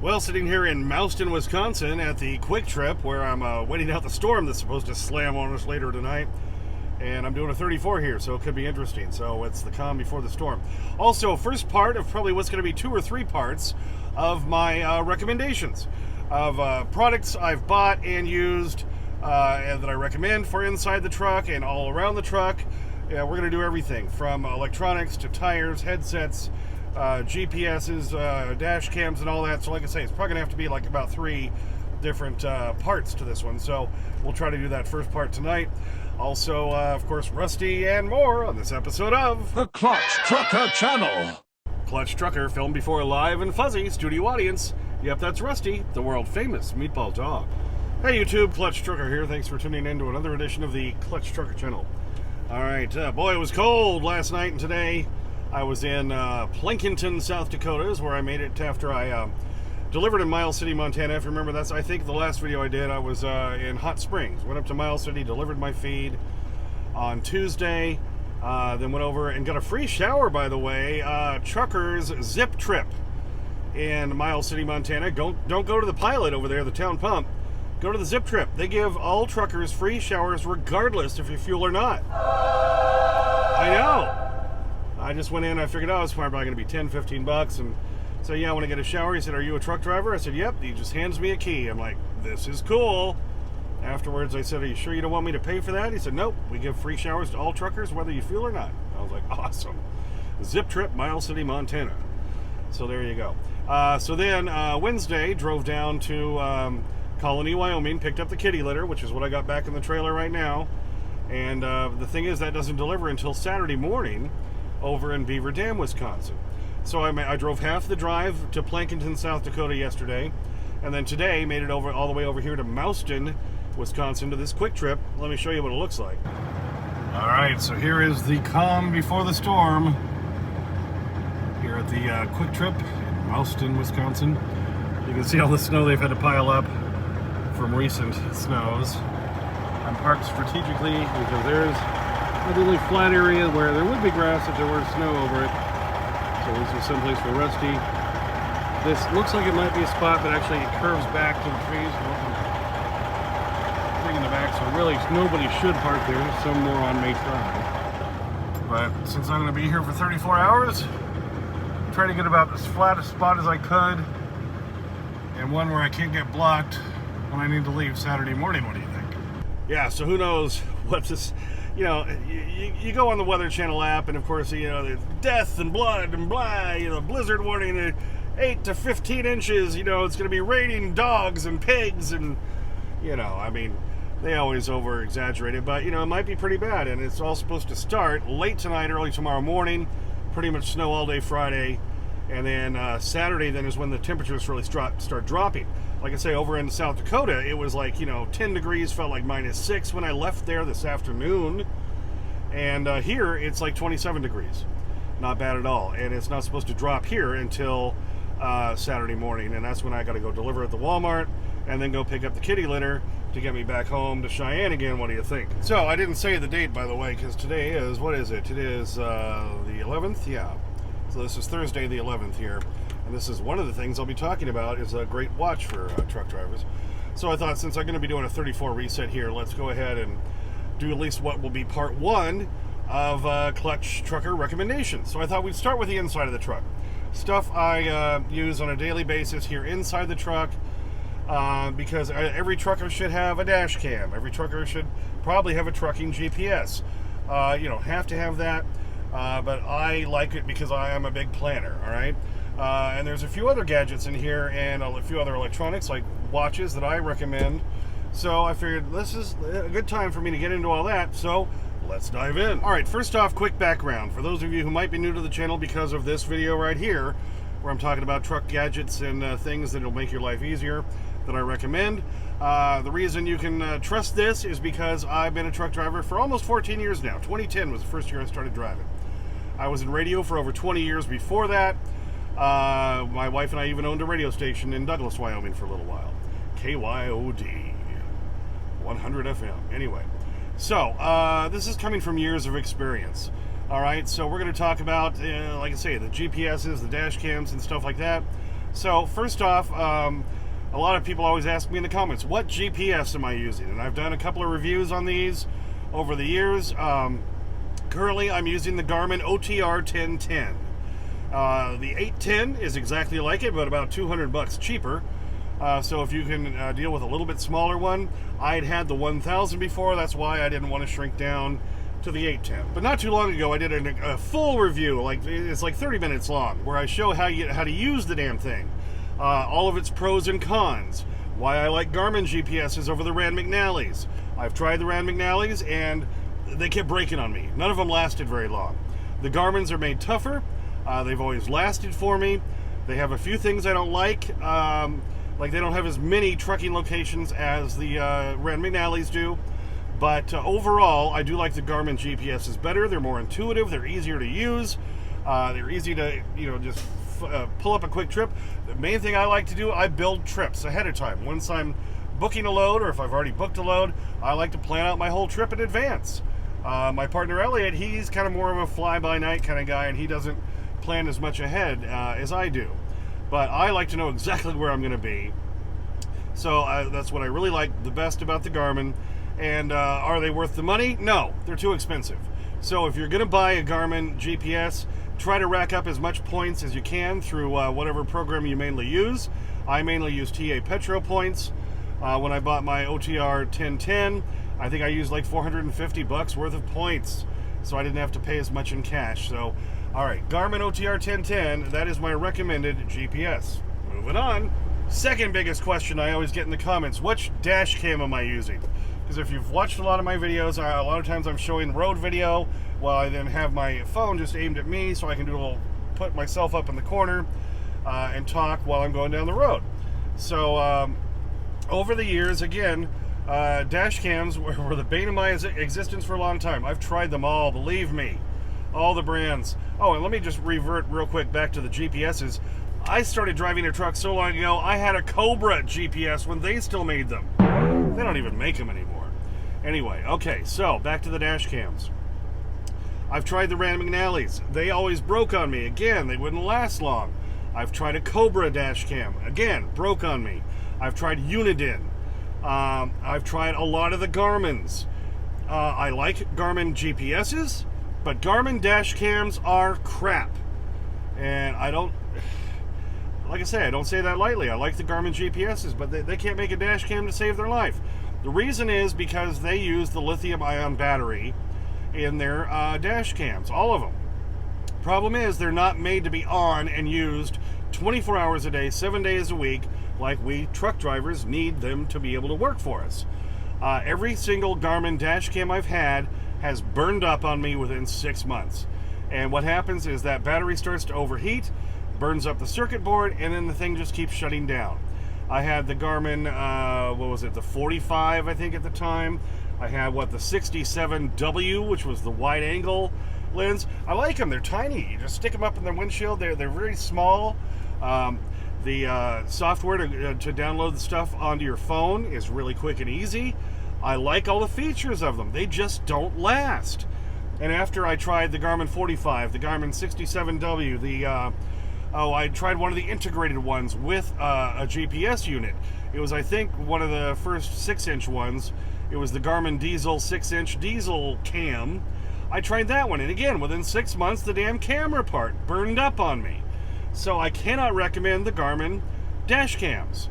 Well, sitting here in Mouston, Wisconsin at the Quick Trip where I'm waiting out the storm that's supposed to slam on us later tonight. And I'm doing a 34 here, so it could be interesting. So it's the calm before the storm. Also, first part of probably what's going to be 2 or 3 parts of my recommendations of products I've bought and used and that I recommend for inside the truck and all around the truck. Yeah, we're going to do everything from electronics to tires, headsets, GPSs, dash cams, and all that. So like I say, it's probably going to have to be like about 3 different parts to this one. So we'll try to do that first part tonight. Also, of course, Rusty and more on this episode of The Clutch Trucker Channel. Clutch Trucker, filmed before a live and fuzzy studio audience. Yep, that's Rusty, the world-famous meatball dog. Hey YouTube, Clutch Trucker here. Thanks for tuning in to another edition of the Clutch Trucker Channel. All right, boy, it was cold last night and today. I was in Plankinton, South Dakota, is where I made it after I delivered in Miles City, Montana. If you remember, that's, I think, the last video I did. I was in Hot Springs. Went up to Miles City, delivered my feed on Tuesday, then went over and got a free shower, by the way. Truckers Zip Trip in Miles City, Montana. Don't go to the Pilot over there, the town pump. Go to the Zip Trip. They give all truckers free showers regardless if you fuel or not. I know. I just went in, I figured out it was probably going to be 10, 15 bucks, and so yeah, I want to get a shower. He said, "Are you a truck driver?" I said, "Yep." He just hands me a key. I'm like, this is cool. Afterwards, I said, "Are you sure you don't want me to pay for that?" He said, "Nope, we give free showers to all truckers, whether you fuel or not." I was like, awesome. Zip Trip, Miles City, Montana. So there you go. So then Wednesday, drove down to Colony, Wyoming, picked up the kitty litter, which is what I got back in the trailer right now. And the thing is, that doesn't deliver until Saturday morning over in Beaver Dam, Wisconsin. So I drove half the drive to Plankinton, South Dakota yesterday, and then today made it over all the way over here to Mouston, Wisconsin, to this Quick Trip. Let me show you what it looks like. All right, so here is the calm before the storm here at the Quick Trip in Mouston, Wisconsin. You can see all the snow they've had to pile up from recent snows. I'm parked strategically because there's the only flat area where there would be grass if there were snow over it. So this is someplace for Rusty. This looks like it might be a spot, but actually it curves back to the trees. Thing in the back, so really nobody should park there. Some moron may try. But since I'm going to be here for 34 hours, try to get about as flat a spot as I could, and one where I can't get blocked when I need to leave Saturday morning. What do you think? Yeah, so who knows what this... You know, you go on the Weather Channel app, and of course, you know, there's death and blood and blah, you know, blizzard warning, 8 to 15 inches, you know, it's going to be raining dogs and pigs, and, you know, I mean, they always over-exaggerate it, but, you know, it might be pretty bad, and it's all supposed to start late tonight, early tomorrow morning, pretty much snow all day Friday, and then Saturday then is when the temperatures really start dropping. Like I say, over in South Dakota, it was like, you know, 10 degrees, felt like -6 when I left there this afternoon. And here, it's like 27 degrees. Not bad at all. And it's not supposed to drop here until Saturday morning. And that's when I got to go deliver at the Walmart and then go pick up the kitty litter to get me back home to Cheyenne again. What do you think? So, I didn't say the date, by the way, because today is, what is it? It is the 11th? Yeah. So this is Thursday the 11th here. And this is one of the things I'll be talking about, is a great watch for truck drivers. So I thought, since I'm going to be doing a 34 reset here, let's go ahead and do at least what will be part 1 of Clutch Trucker recommendations. So I thought we'd start with the inside of the truck. Stuff I use on a daily basis here inside the truck, because every trucker should have a dash cam. Every trucker should probably have a trucking GPS. You don't have to have that, but I like it because I am a big planner, all right? And there's a few other gadgets in here and a few other electronics like watches that I recommend. So I figured this is a good time for me to get into all that. So let's dive in. All right, first off, quick background. For those of you who might be new to the channel because of this video right here, where I'm talking about truck gadgets and things that will make your life easier that I recommend. The reason you can trust this is because I've been a truck driver for almost 14 years now. 2010 was the first year I started driving. I was in radio for over 20 years before that. My wife and I even owned a radio station in Douglas, Wyoming for a little while. KYOD 100 FM. Anyway, so this is coming from years of experience. All right, so we're going to talk about, like I say, the GPSs, the dash cams, and stuff like that. So first off, a lot of people always ask me in the comments, what GPS am I using? And I've done a couple of reviews on these over the years. Currently, I'm using the Garmin OTR 1010. The 810 is exactly like it, but about $200 cheaper. So if you can deal with a little bit smaller one, I'd had the 1000 before. That's why I didn't want to shrink down to the 810. But not too long ago, I did a full review, it's like 30 minutes long, where I show how to use the damn thing, all of its pros and cons, why I like Garmin GPSs over the Rand McNally's. I've tried the Rand McNally's and they kept breaking on me. None of them lasted very long. The Garmin's are made tougher. They've always lasted for me. They have a few things I don't like they don't have as many trucking locations as the Rand McNally's do. But overall, I do like the Garmin GPSs better. They're more intuitive. They're easier to use. They're easy to, just pull up a quick trip. The main thing I like to do, I build trips ahead of time. Once I'm booking a load, or if I've already booked a load, I like to plan out my whole trip in advance. My partner Elliot, he's kind of more of a fly-by-night kind of guy, and he doesn't plan as much ahead as I do. But I like to know exactly where I'm going to be. So that's what I really like the best about the Garmin. And are they worth the money? No, they're too expensive. So if you're going to buy a Garmin GPS, try to rack up as much points as you can through whatever program you mainly use. I mainly use TA Petro points. When I bought my OTR 1010, I think I used like $450 worth of points, so I didn't have to pay as much in cash. So, all right, Garmin OTR 1010, that is my recommended GPS. Moving on. Second biggest question I always get in the comments, which dash cam am I using? Because if you've watched a lot of my videos, a lot of times I'm showing road video while I then have my phone just aimed at me so I can do a little, put myself up in the corner and talk while I'm going down the road. So over the years, again, dash cams were the bane of my existence for a long time. I've tried them all, believe me, all the brands. Oh, and let me just revert real quick back to the GPSs. I started driving a truck so long ago, I had a Cobra GPS when they still made them. They don't even make them anymore. Anyway, okay, so back to the dash cams. I've tried the Rand McNally's. They always broke on me. Again, they wouldn't last long. I've tried a Cobra dash cam. Again, broke on me. I've tried Uniden. I've tried a lot of the Garmin's. I like Garmin GPSs, but Garmin dash cams are crap. And I don't, like I say, I don't say that lightly. I like the Garmin GPSs, but they can't make a dash cam to save their life. The reason is because they use the lithium-ion battery in their dash cams, all of them. Problem is, they're not made to be on and used 24 hours a day, 7 days a week, like we truck drivers need them to be able to work for us. Every single Garmin dash cam I've had has burned up on me within 6 months. And what happens is that battery starts to overheat, burns up the circuit board, and then the thing just keeps shutting down. I had the Garmin, the 45, I think, at the time. I had, the 67W, which was the wide-angle lens. I like them. They're tiny. You just stick them up in the windshield. They're very small. The software to download the stuff onto your phone is really quick and easy. I like all the features of them. They just don't last. And after I tried the Garmin 45, the Garmin 67W, I tried one of the integrated ones with a GPS unit. It was, I think, one of the first 6-inch ones. It was the Garmin Diesel 6-inch diesel cam. I tried that one, and again, within 6 months, the damn camera part burned up on me. So I cannot recommend the Garmin dash cams.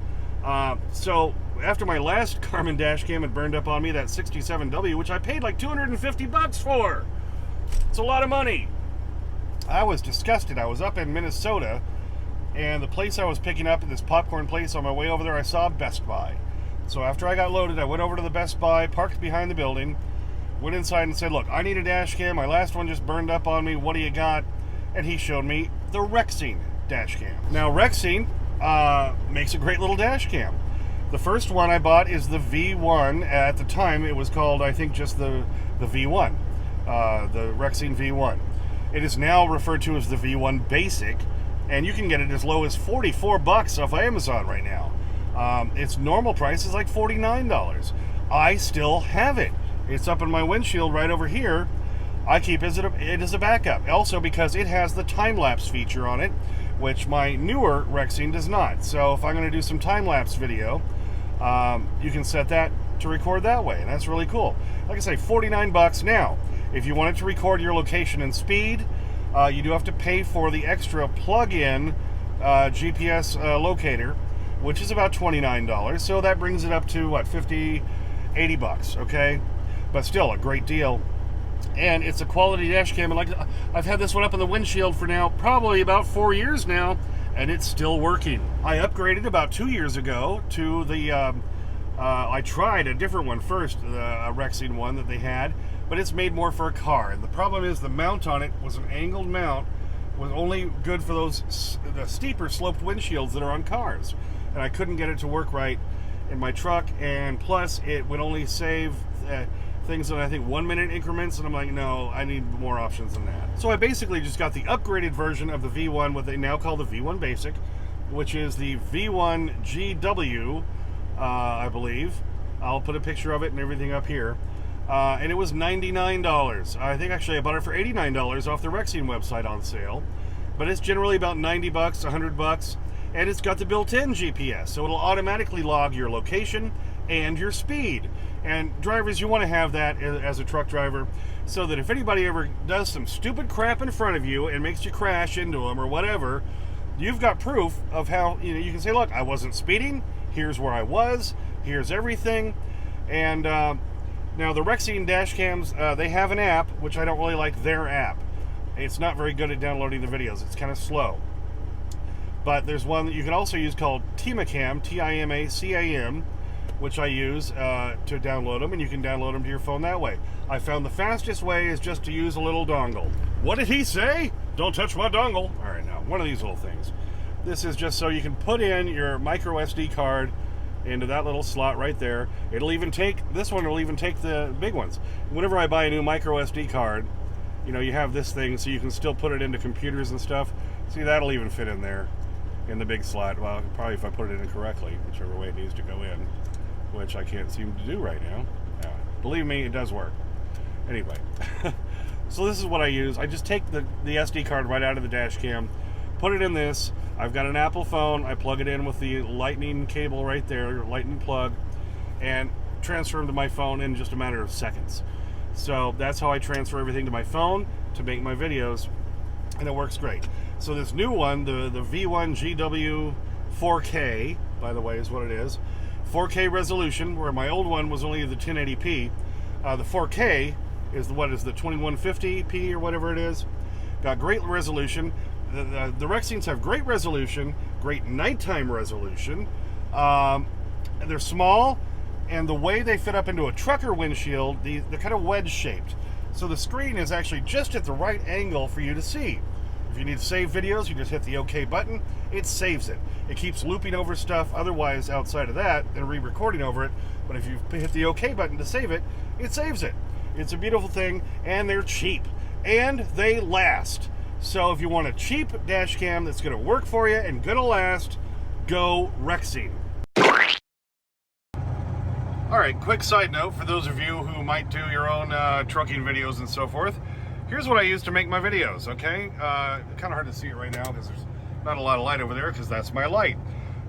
So after my last Garmin dash cam had burned up on me, that 67W, which I paid like $250 for. It's a lot of money. I was disgusted. I was up in Minnesota, and the place I was picking up at this popcorn place, on my way over there, I saw Best Buy. So after I got loaded, I went over to the Best Buy, parked behind the building, went inside and said, look, I need a dash cam. My last one just burned up on me. What do you got? And he showed me the Rexing dash cam. Now, Rexing makes a great little dash cam. The first one I bought is the V1. At the time, it was called, I think, just the V1, the Rexing V1. It is now referred to as the V1 Basic, and you can get it as low as $44 off Amazon right now. Its normal price is like $49. I still have it. It's up in my windshield right over here. I keep it as a backup. Also because it has the time-lapse feature on it, which my newer Rexine does not. So if I'm going to do some time-lapse video, you can set that to record that way, and that's really cool. Like I say, 49 bucks. Now, if you wanted to record your location and speed, you do have to pay for the extra plug-in GPS locator, which is about $29. So that brings it up to, what, 50, 80 bucks, okay? But still, a great deal. And it's a quality dash cam. And like, I've had this one up in the windshield for now probably about 4 years now, and it's still working. I upgraded about 2 years ago to the, I tried a different one first, a Rexine one that they had, but it's made more for a car. And the problem is the mount on it was an angled mount, was only good for those the steeper sloped windshields that are on cars. And I couldn't get it to work right in my truck, and plus it would only save things in, I think, 1 minute increments, and I'm like, no, I need more options than that. So I basically just got the upgraded version of the V1, what they now call the V1 Basic, which is the V1 GW, I believe. I'll put a picture of it and everything up here. And it was $99. I think actually I bought it for $89 off the Rexine website on sale. But it's generally about 90 bucks, 100 bucks. And it's got the built-in GPS, so it'll automatically log your location and your speed. And drivers, you want to have that as a truck driver, so that if anybody ever does some stupid crap in front of you and makes you crash into them or whatever, you've got proof of how, you know, you can say, look, I wasn't speeding, here's where I was, here's everything. And now the Rexine dash cams, they have an app, which I don't really like their app. It's not very good at downloading the videos. It's kind of slow. But there's one that you can also use called Timacam, Timacam, which I use to download them, and you can download them to your phone that way. I found the fastest way is just to use a little dongle. What did he say? Don't touch my dongle. All right, now, one of these little things. This is just so you can put in your micro SD card into that little slot right there. It'll even take, this one will even take the big ones. Whenever I buy a new micro SD card, you know, you have this thing so you can still put it into computers and stuff. See, that'll even fit in there in the big slot. Well, probably if I put it in correctly, whichever way it needs to go in, which I can't seem to do right now. Believe me, it does work. Anyway, so this is what I use. I just take the SD card right out of the dash cam, put it in this. I've got an Apple phone. I plug it in with the lightning cable right there, lightning plug, and transfer them to my phone in just a matter of seconds. So that's how I transfer everything to my phone to make my videos, and it works great. So this new one, the V1 GW 4K, by the way, is what it is. 4K resolution, where my old one was only the 1080p. The 4K is the 2150p or whatever it is. Got great resolution. The Rexines have great resolution, great nighttime resolution. They're small, and the way they fit up into a trucker windshield, they're kind of wedge shaped. So the screen is actually just at the right angle for you to see. If you need to save videos, you just hit the OK button. It saves it. It keeps looping over stuff otherwise outside of that and re-recording over it. But if you hit the OK button to save it, it saves it. It's a beautiful thing, and they're cheap. And they last. So if you want a cheap dash cam that's going to work for you and going to last, go Rexine. All right, quick side note for those of you who might do your own trucking videos and so forth. Here's what I use to make my videos, okay? Kind of hard to see it right now because there's not a lot of light over there because that's my light.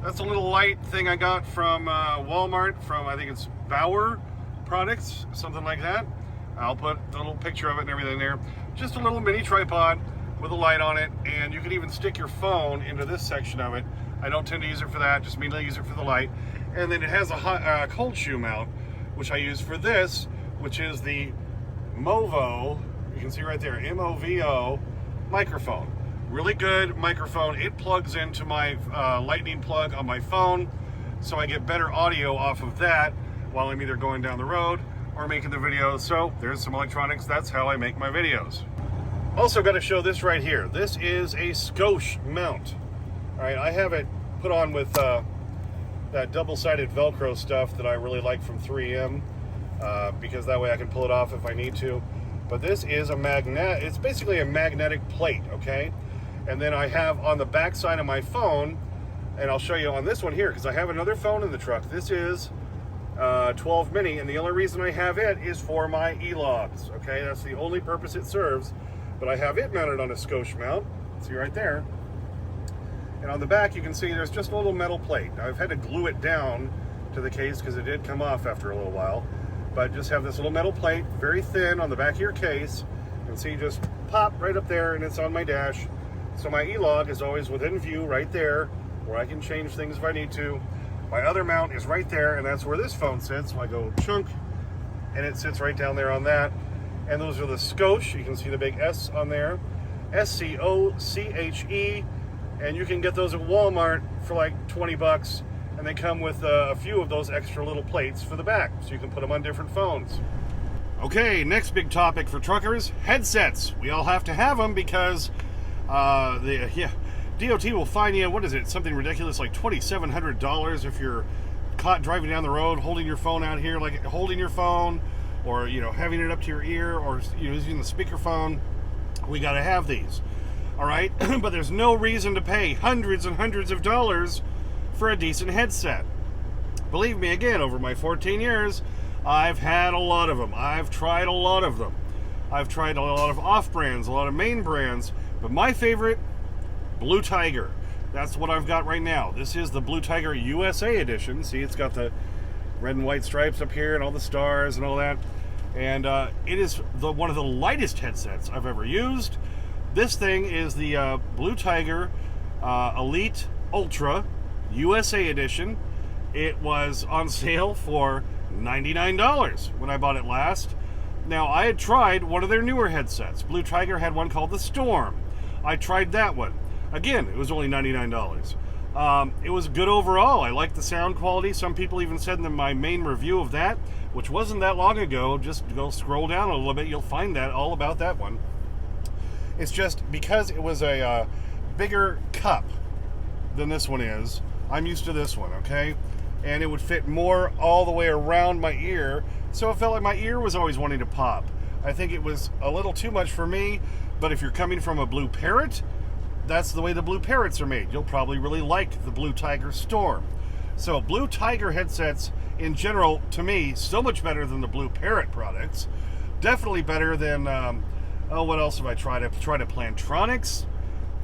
That's a little light thing I got from Walmart from, I think it's Bauer Products, something like that. I'll put the little picture of it and everything there. Just a little mini tripod with a light on it, and you can even stick your phone into this section of it. I don't tend to use it for that, just mainly use it for the light. And then it has a cold shoe mount, which I use for this, which is the Movo, you can see right there, MOVO microphone. Really good microphone. It plugs into my lightning plug on my phone, so I get better audio off of that while I'm either going down the road or making the videos. So there's some electronics. That's how I make my videos. Also got to show this right here. This is a Scosche mount. All right, I have it put on with that double-sided Velcro stuff that I really like from 3M because that way I can pull it off if I need to. But this is a magnet. It's basically a magnetic plate, okay? And then I have on the back side of my phone, and I'll show you on this one here because I have another phone in the truck. This is 12 mini, and the only reason I have it is for my e-logs, okay? That's the only purpose it serves. But I have it mounted on a Scosche mount. See right there. And on the back, you can see there's just a little metal plate. Now, I've had to glue it down to the case because it did come off after a little while. But just have this little metal plate, very thin, on the back of your case. You can see just pop right up there, and it's on my dash. So my E-Log is always within view right there, where I can change things if I need to. My other mount is right there, and that's where this phone sits. So I go chunk, and it sits right down there on that. And those are the Scoche. You can see the big S on there. SCOCHE. And you can get those at Walmart for like 20 bucks. And they come with a few of those extra little plates for the back, so you can put them on different phones. Okay, next big topic for truckers, headsets. We all have to have them because DOT will fine you, what is it, something ridiculous like $2,700 if you're caught driving down the road holding your phone out here, like holding your phone, or having it up to your ear, or using the speakerphone. We got to have these. All right, but there's no reason to pay hundreds and hundreds of dollars for a decent headset. Believe me, again, over my 14 years, I've had a lot of them. I've tried a lot of them. I've tried a lot of off-brands, a lot of main brands, but my favorite, Blue Tiger. That's what I've got right now. This is the Blue Tiger USA edition. See, it's got the red and white stripes up here and all the stars and all that. And it is one of the lightest headsets I've ever used. This thing is the Blue Tiger Elite Ultra USA edition. It was on sale for $99 when I bought it last. Now, I had tried one of their newer headsets. Blue Tiger had one called the Storm. I tried that one. Again, it was only $99. It was good overall. I liked the sound quality. Some people even said in my main review of that, which wasn't that long ago, just go scroll down a little bit, you'll find that all about that one. It's just because it was a bigger cup than this one is, I'm used to this one, okay? And it would fit more all the way around my ear, so it felt like my ear was always wanting to pop. I think it was a little too much for me, but if you're coming from a Blue Parrot, that's the way the Blue Parrots are made. You'll probably really like the Blue Tiger Storm. So Blue Tiger headsets, in general, to me, so much better than the Blue Parrot products. Definitely better than, what else have I tried? I've tried a Plantronics.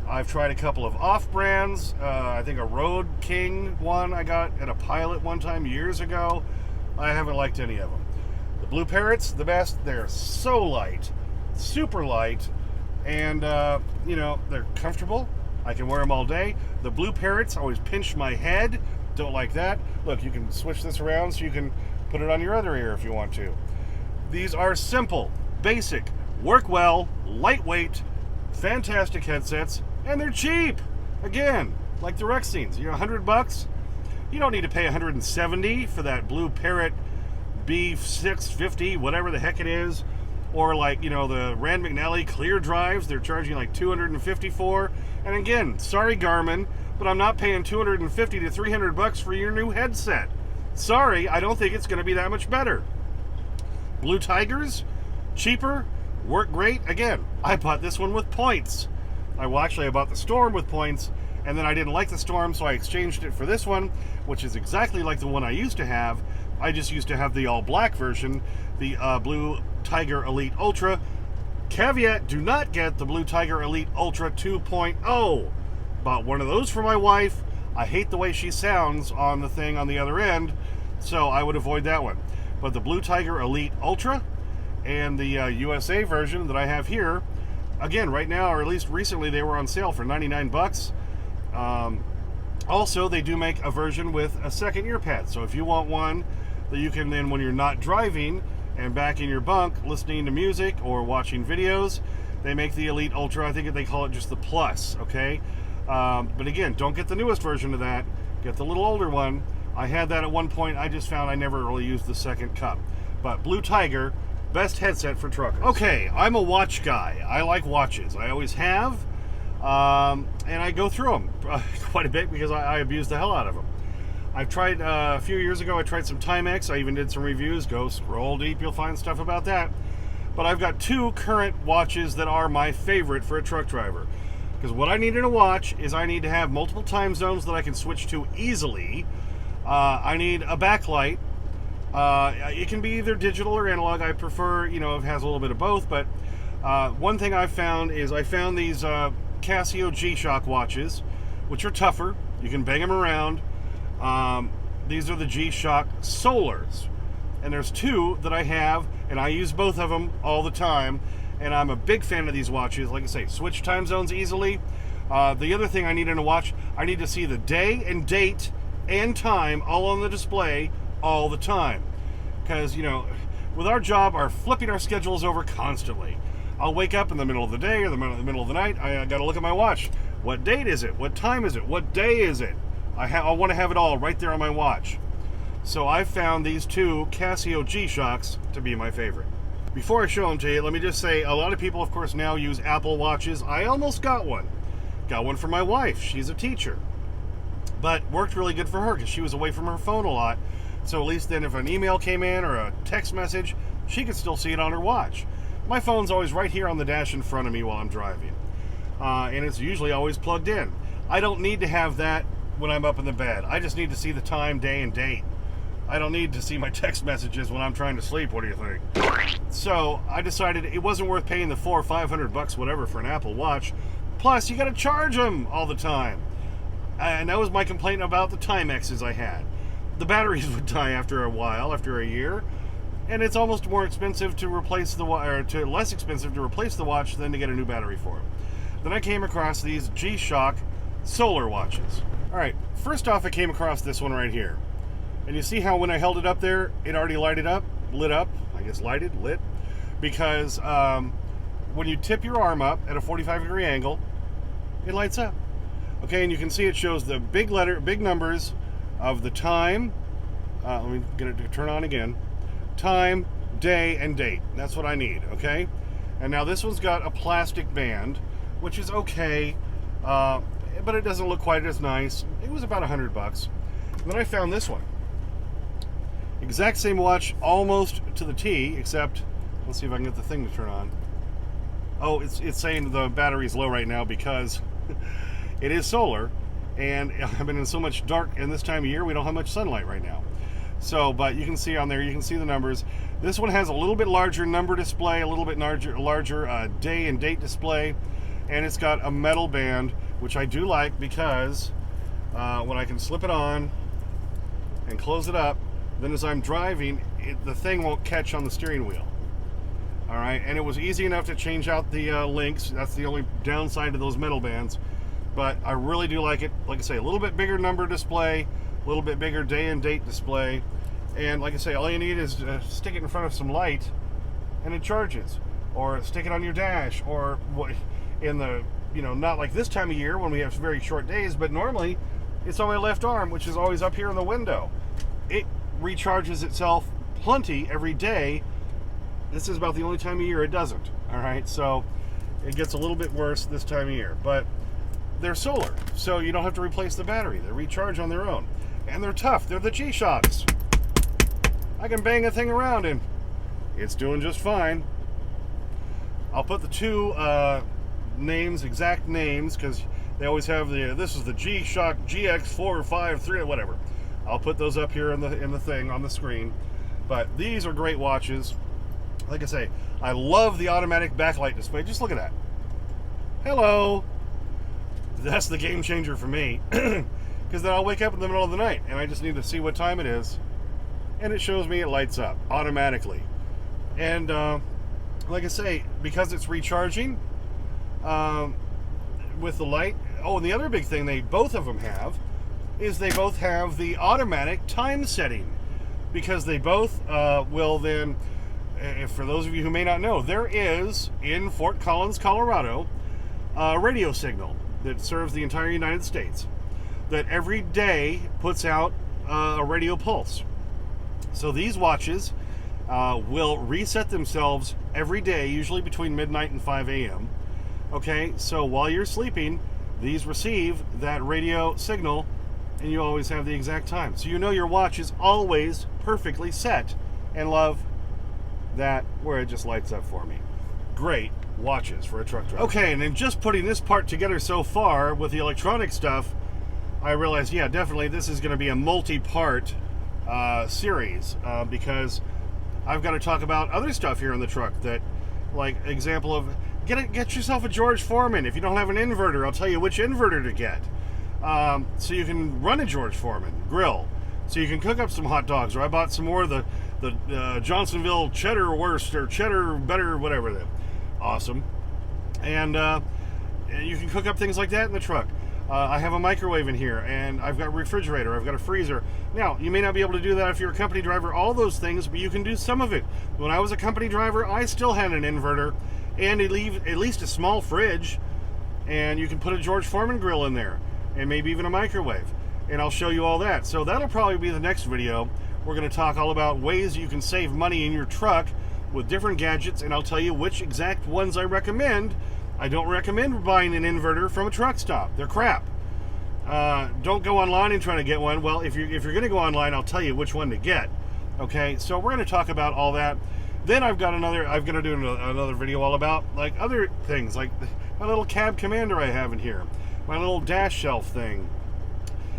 I've tried a couple of off-brands. I think a Road King one I got at a Pilot one time years ago. I haven't liked any of them. The Blue Parrots, the best. They're so light, super light, and, they're comfortable. I can wear them all day. The Blue Parrots always pinch my head. Don't like that. Look, you can switch this around so you can put it on your other ear if you want to. These are simple, basic, work well, lightweight, fantastic headsets, and they're cheap. Again, like the Rexines, $100. You don't need to pay $170 for that Blue Parrot B650, whatever the heck it is, or like the Rand McNally Clear Drives. They're charging like $250 for. And again, sorry Garmin, but I'm not paying $250 to $300 for your new headset. Sorry, I don't think it's going to be that much better. Blue Tigers, cheaper, work great. Again, I bought this one with points. I bought the Storm with points, and then I didn't like the Storm, so I exchanged it for this one, which is exactly like the one I used to have. I just used to have the all-black version, the Blue Tiger Elite Ultra. Caveat, do not get the Blue Tiger Elite Ultra 2.0. Bought one of those for my wife. I hate the way she sounds on the thing on the other end, so I would avoid that one. But the Blue Tiger Elite Ultra and the USA version that I have here, again, right now, or at least recently, they were on sale for $99. Also, they do make a version with a second ear pad. So if you want one that you can then, when you're not driving and back in your bunk listening to music or watching videos, they make the Elite Ultra. I think they call it just the Plus, okay? But again, don't get the newest version of that. Get the little older one. I had that at one point. I just found I never really used the second cup. But Blue Tiger, best headset for truckers. Okay, I'm a watch guy. I like watches. I always have. And I go through them quite a bit because I abuse the hell out of them. I've tried, a few years ago, I tried some Timex. I even did some reviews. Go scroll deep, you'll find stuff about that. But I've got two current watches that are my favorite for a truck driver. Because what I need in a watch is I need to have multiple time zones that I can switch to easily. I need a backlight. It can be either digital or analog. I prefer, it has a little bit of both. But one thing I've found is I found these Casio G-Shock watches, which are tougher. You can bang them around. These are the G-Shock Solars. And there's two that I have, and I use both of them all the time. And I'm a big fan of these watches. Like I say, switch time zones easily. The other thing I need in a watch, I need to see the day and date and time all on the display all the time. Because, you know, with our job, our flipping our schedules over constantly. I'll wake up in the middle of the day or the middle of the night. I got to look at my watch. What date is it? What time is it? What day is it? I want to have it all right there on my watch. So I found these two Casio G-Shocks to be my favorite. Before I show them to you, let me just say, a lot of people, of course, now use Apple Watches. I almost got one. Got one for my wife. She's a teacher. But worked really good for her because she was away from her phone a lot. So at least then if an email came in or a text message, she could still see it on her watch. My phone's always right here on the dash in front of me while I'm driving. And it's usually always plugged in. I don't need to have that when I'm up in the bed. I just need to see the time, day, and date. I don't need to see my text messages when I'm trying to sleep. What do you think? So I decided it wasn't worth paying the $400 or $500 whatever for an Apple Watch. Plus, you got to charge them all the time. And that was my complaint about the Timexes I had. The batteries would die after a while, after a year, and it's almost more expensive to replace the less expensive to replace the watch than to get a new battery for it. Then I came across these G-Shock Solar watches. All right, first off, I came across this one right here, and you see how when I held it up there, it already lit up, I guess lit, because when you tip your arm up at a 45-degree angle, it lights up. Okay, and you can see it shows the big numbers of the time. Let me get it to turn on again. Time, day, and date. That's what I need, okay? And now this one's got a plastic band, which is okay, but it doesn't look quite as nice. It was about $100. And then I found this one. Exact same watch, almost to the T, except, let's see if I can get the thing to turn on. Oh, it's saying the battery's low right now because it is solar, and I've been in so much dark, and this time of year we don't have much sunlight right now. So, but you can see on there, you can see the numbers. This one has a little bit larger number display, a little bit larger day and date display, and it's got a metal band, which I do like because when I can slip it on and close it up, then as I'm driving, the thing won't catch on the steering wheel. All right, and it was easy enough to change out the links. That's the only downside to those metal bands. But I really do like it. Like I say, a little bit bigger number display, a little bit bigger day and date display. And like I say, all you need is stick it in front of some light and it charges. Or stick it on your dash, or in the, not like this time of year when we have very short days, but normally it's on my left arm, which is always up here in the window. It recharges itself plenty every day. This is about the only time of year it doesn't. All right, so it gets a little bit worse this time of year, but they're solar, so you don't have to replace the battery. They recharge on their own, and they're tough. They're the G-Shocks. I can bang a thing around and it's doing just fine. I'll put the two exact names, because they always have this is the G-Shock GX453, whatever. I'll put those up here in the thing on the screen. But these are great watches. Like I say, I love the automatic backlight display. Just look at that. Hello. That's the game changer for me. Because then I'll wake up in the middle of the night and I just need to see what time it is. And it shows me it lights up automatically. And like I say, because it's recharging with the light. Oh, and the other big thing both of them have is they both have the automatic time setting. Because they both will then, for those of you who may not know, there is in Fort Collins, Colorado, a radio signal that serves the entire United States that every day puts out a radio pulse. So these watches will reset themselves every day, usually between midnight and 5 a.m. Okay, so while you're sleeping, these receive that radio signal and you always have the exact time. So you know your watch is always perfectly set, and love that where it just lights up for me. Great watches for a truck driver. Okay, and then just putting this part together so far with the electronic stuff, I realized, yeah, definitely this is going to be a multi-part series because I've got to talk about other stuff here in the truck that, like, example of get yourself a George Foreman. If you don't have an inverter, I'll tell you which inverter to get. So you can run a George Foreman grill. So you can cook up some hot dogs. Or I bought some more of the Johnsonville cheddar worst or cheddar better, whatever. That awesome. And you can cook up things like that in the truck. I have a microwave in here, and I've got a refrigerator, I've got a freezer. Now, you may not be able to do that if you're a company driver, all those things, but you can do some of it. When I was a company driver, I still had an inverter and at least a small fridge, and you can put a George Foreman grill in there, and maybe even a microwave. And I'll show you all that. So that'll probably be the next video. We're going to talk all about ways you can save money in your truck with different gadgets, and I'll tell you which exact ones I recommend. I don't recommend buying an inverter from a truck stop. They're crap. Don't go online and try to get one. Well, if you're going to go online, I'll tell you which one to get. Okay, so we're going to talk about all that. Then I'm going to do another video all about like other things, like my little cab commander I have in here, my little dash shelf thing.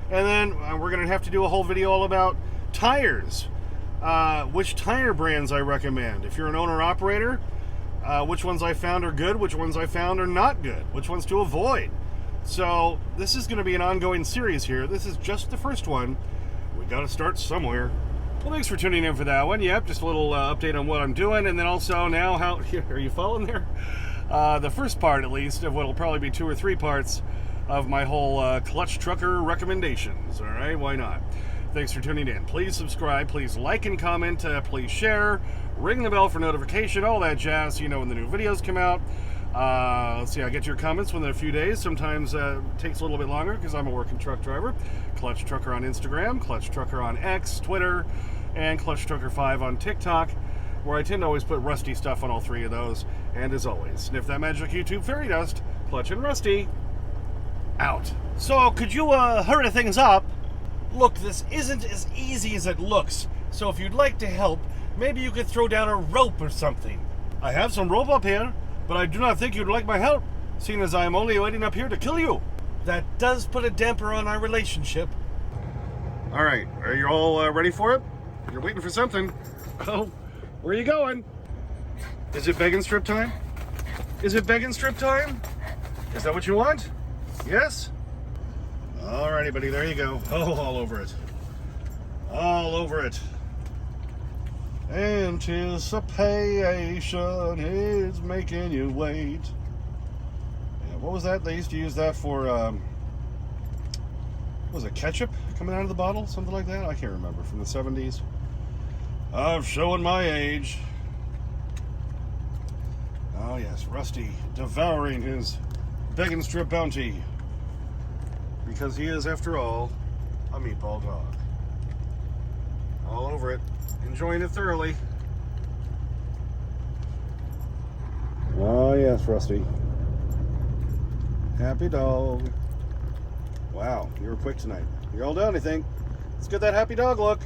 And then we're going to have to do a whole video all about tires, which tire brands I recommend. If you're an owner-operator, which ones I found are good, which ones I found are not good, which ones to avoid. So this is going to be an ongoing series here. This is just the first one. We got to start somewhere. Well, thanks for tuning in for that one. Yep, just a little update on what I'm doing, and then also now how are you following there? The first part, at least, of what will probably be 2 or 3 parts of my whole clutch trucker recommendations. All right, why not? Thanks for tuning in. Please subscribe. Please like and comment. Please share. Ring the bell for notification. All that jazz. You know when the new videos come out. Let's see. I get your comments within a few days. Sometimes it takes a little bit longer because I'm a working truck driver. Clutch Trucker on Instagram. Clutch Trucker on X, Twitter, and Clutch Trucker 5 on TikTok, where I tend to always put Rusty stuff on all 3 of those. And as always, sniff that magic YouTube fairy dust. Clutch and Rusty out. So could you hurry things up? Look, this isn't as easy as it looks, so if you'd like to help, maybe you could throw down a rope or something. I have some rope up here, but I do not think you'd like my help, seeing as I am only waiting up here to kill you. That does put a damper on our relationship. All right, are you all ready for it? You're waiting for something. Oh, where are you going? Is it beg and strip time? Is it beg and strip time? Is that what you want? Yes? Alrighty, buddy, there you go. Oh, all over it. All over it. Anticipation is making you wait. Yeah, what was that? They used to use that for, what was it, ketchup coming out of the bottle? Something like that? I can't remember. From the 70s. I'm showing my age. Oh, yes, Rusty devouring his beg and strip bounty. Because he is, after all, a meatball dog. All over it. Enjoying it thoroughly. Oh, yes, Rusty. Happy dog. Wow, you were quick tonight. You're all done, I think. Let's get that happy dog look.